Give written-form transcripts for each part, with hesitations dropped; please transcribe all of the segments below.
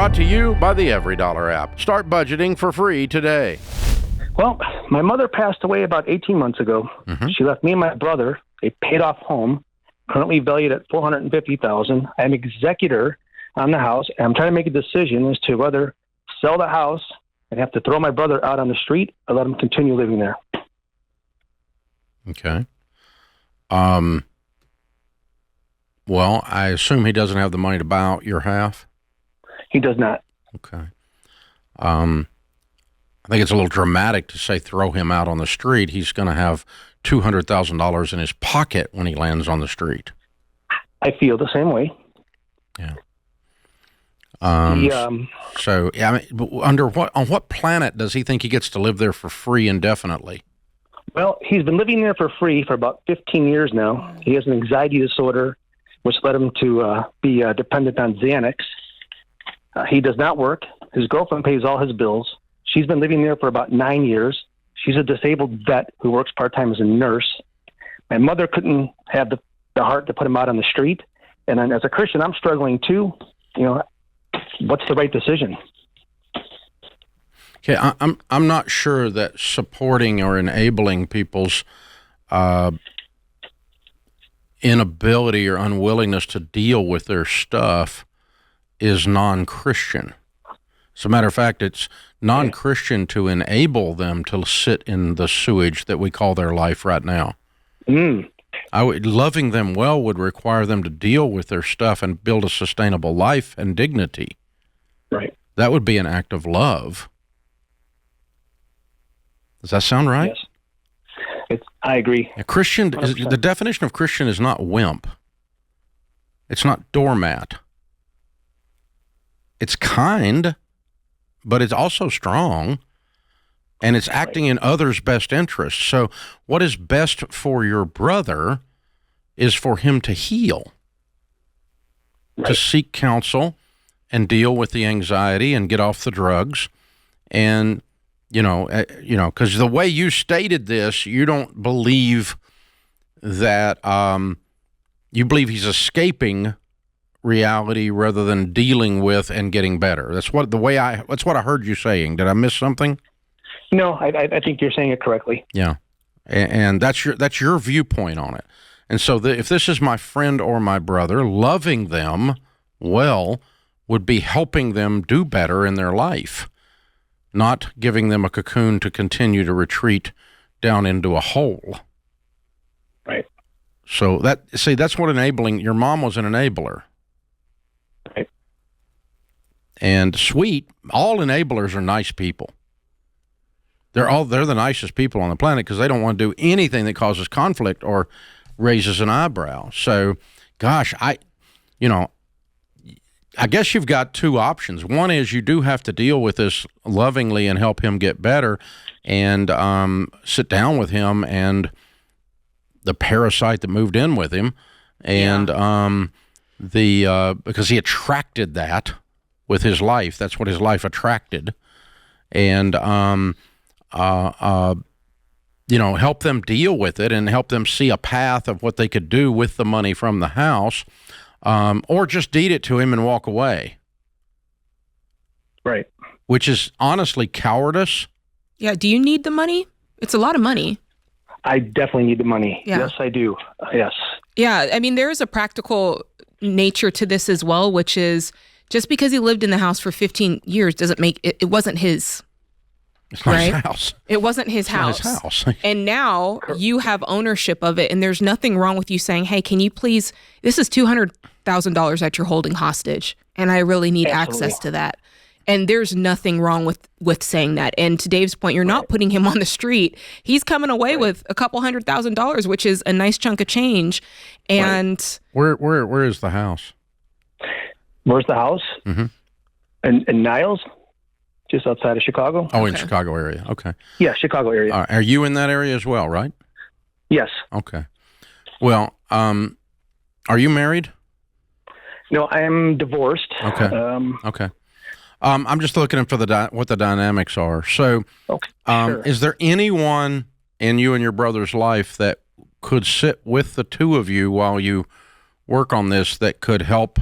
Brought to you by the Every Dollar app. Start budgeting for free today. Well, my mother passed away about 18 months ago. She left me and my brother a paid-off home, currently valued at $450,000. I'm executor on the house, and I'm trying to make a decision as to whether sell the house and have to throw my brother out on the street or let him continue living there. Okay. Well, I assume he doesn't have the money to buy out your half? He does not. Okay. I think it's a little dramatic to say throw him out on the street. He's going to have $200,000 in his pocket when he lands on the street. I feel the same way. Yeah. So, yeah, I mean, on what planet does he think he gets to live there for free indefinitely? Well, he's been living there for free for about 15 years now. He has an anxiety disorder, which led him to be dependent on Xanax. He does not work. His girlfriend pays all his bills. She's been living there for about 9 years. She's a disabled vet who works part-time as a nurse. My mother couldn't have the heart to put him out on the street. And then as a Christian, I'm struggling too. You know, what's the right decision? Okay, I'm not sure that supporting or enabling people's inability or unwillingness to deal with their stuff is non-Christian. As a matter of fact, it's non-Christian to enable them to sit in the sewage that we call their life right now. Loving them well would require them to deal with their stuff and build a sustainable life and dignity. Right. That would be an act of love. Does that sound right? Yes. I agree. A Christian, the definition of Christian is not wimp. It's not doormat. It's kind, but it's also strong, and it's acting in others' best interests. So what is best for your brother is for him to heal, to seek counsel and deal with the anxiety and get off the drugs. And, because the way you stated this, you don't believe that, you believe he's escaping reality rather than dealing with and getting better. That's what I heard you saying. Did I miss something? No, I think you're saying it correctly. Yeah. And that's your viewpoint on it. And so if this is my friend or my brother, loving them well would be helping them do better in their life, not giving them a cocoon to continue to retreat down into a hole. Right. So that's what enabling, your mom was an enabler. Right. And all enablers are nice people. They're the nicest people on the planet because they don't want to do anything that causes conflict or raises an eyebrow. So, gosh, I guess you've got two options. One is you do have to deal with this lovingly and help him get better, and sit down with him and the parasite that moved in with him, and because he attracted that with his life. That's what his life attracted, and help them deal with it and help them see a path of what they could do with the money from the house, or just deed it to him and walk away. Right. Which is honestly cowardice. Yeah. Do you need the money? It's a lot of money. I definitely need the money. Yeah. Yes, I do. Yes. Yeah. I mean, there is a practical nature to this as well, which is just because he lived in the house for 15 years doesn't make it wasn't his. It's not his house. It wasn't his house. Not his house. And now you have ownership of it, and there's nothing wrong with you saying, hey, can you please, this is $200,000 that you're holding hostage, and I really need access to that. And there's nothing wrong with saying that. And to Dave's point, you're not putting him on the street. He's coming away with a couple $100,000, which is a nice chunk of change. And where is the house? Where's the house? Mm-hmm. In Niles, just outside of Chicago. Oh, in Chicago area. Okay. Yeah, Chicago area. Are you in that area as well, right? Yes. Okay. Well, are you married? No, I am divorced. Okay. Okay. I'm just looking for what the dynamics are. So, sure. Is there anyone in you and your brother's life that could sit with the two of you while you work on this that could help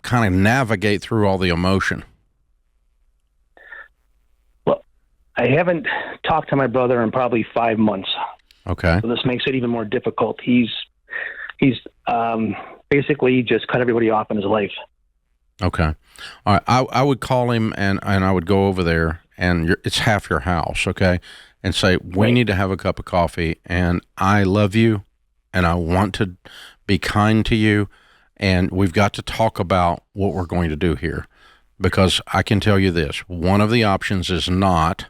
kind of navigate through all the emotion? Well, I haven't talked to my brother in probably 5 months. Okay. So this makes it even more difficult. He's basically just cut everybody off in his life. Okay. All right. I would call him and I would go over there, and it's half your house, okay? And say, we need to have a cup of coffee, and I love you, and I want to be kind to you, and we've got to talk about what we're going to do here. Because I can tell you this, one of the options is not,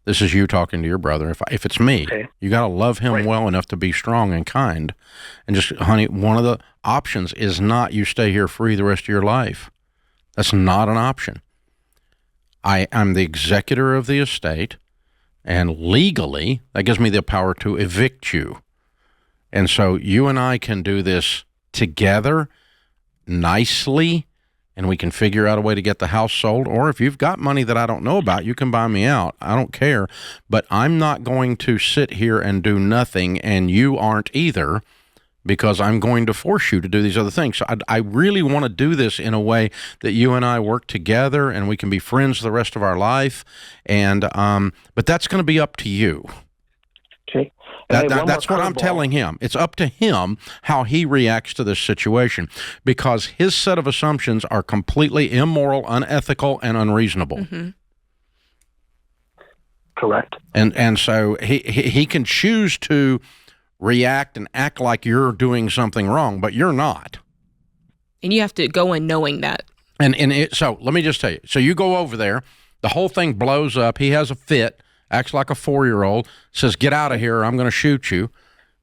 this is you talking to your brother. If it's me, you got to love him well enough to be strong and kind. And just, honey, one of the options is not you stay here free the rest of your life. That's not an option. I'm the executor of the estate, and legally, that gives me the power to evict you. And so you and I can do this together nicely, and we can figure out a way to get the house sold. Or if you've got money that I don't know about, you can buy me out. I don't care. But I'm not going to sit here and do nothing, and you aren't either, because I'm going to force you to do these other things. So I really want to do this in a way that you and I work together and we can be friends the rest of our life. And but that's going to be up to you. Okay. That's what I'm telling him. It's up to him how he reacts to this situation, because his set of assumptions are completely immoral, unethical, and unreasonable. Mm-hmm. Correct. And so he can choose to react and act like you're doing something wrong, but you're not. And you have to go in knowing that. So let me just tell you. So you go over there, the whole thing blows up. He has a fit, acts like a 4-year-old, says, "Get out of here, or I'm going to shoot you."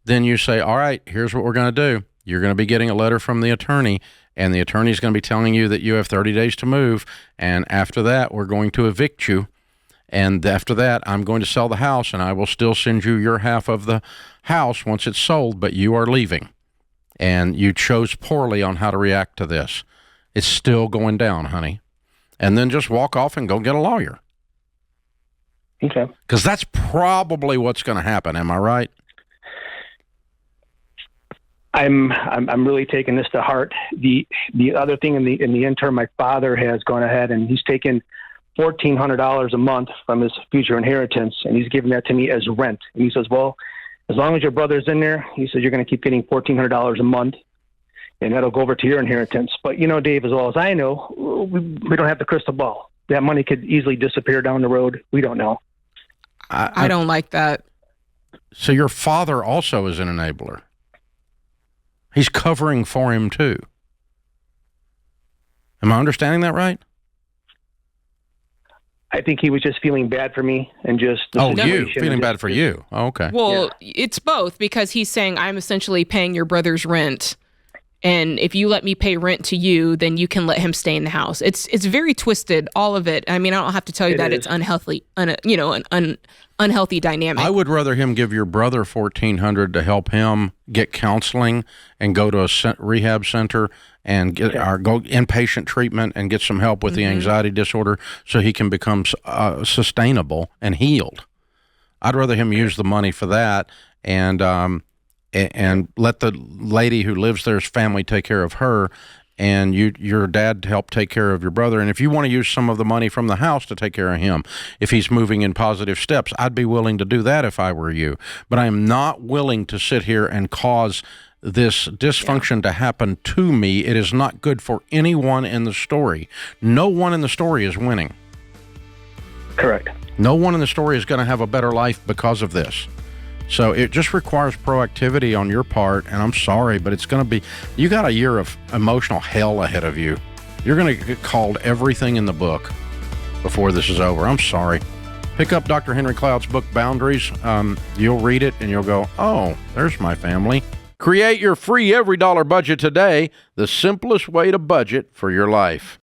Then you say, "All right, here's what we're going to do. You're going to be getting a letter from the attorney, and the attorney's going to be telling you that you have 30 days to move, and after that, we're going to evict you. And after that, I'm going to sell the house, and I will still send you your half of the house once it's sold, but you are leaving. And you chose poorly on how to react to this. It's still going down, honey." And then just walk off and go get a lawyer. Okay. Because that's probably what's going to happen. Am I right? I'm really taking this to heart. The other thing in the interim, my father has gone ahead and he's taken $1,400 a month from his future inheritance, and he's giving that to me as rent. And he says, "Well, as long as your brother's in there," he says, "you're going to keep getting $1,400 a month, and that'll go over to your inheritance." But you know, Dave, as well as I know, we don't have the crystal ball. That money could easily disappear down the road. We don't know. I don't like that. So your father also is an enabler. He's covering for him too. Am I understanding that right? I think he was just feeling bad for me and just... you feeling bad for you. Oh, okay. Well, it's both, because he's saying, I'm essentially paying your brother's rent, and if you let me pay rent to you, then you can let him stay in the house. It's very twisted, all of it. I mean, I don't have to tell you that it's unhealthy, an unhealthy dynamic. I would rather him give your brother $1,400 to help him get counseling and go to a rehab center and go inpatient treatment and get some help with the anxiety disorder so he can become sustainable and healed. I'd rather him use the money for that and let the lady who lives there's family take care of her, and your dad help take care of your brother. And if you want to use some of the money from the house to take care of him, if he's moving in positive steps, I'd be willing to do that if I were you. But I am not willing to sit here and cause this dysfunction to happen to me. It is not good for anyone in the story. No one in the story is winning. Correct. No one in the story is going to have a better life because of this. So it just requires proactivity on your part, and I'm sorry, but it's going to be, you got a year of emotional hell ahead of you. You're going to get called everything in the book before this is over. I'm sorry. Pick up Dr. Henry Cloud's book, Boundaries. You'll read it, and you'll go, oh, there's my family. Create your free every dollar budget today, the simplest way to budget for your life.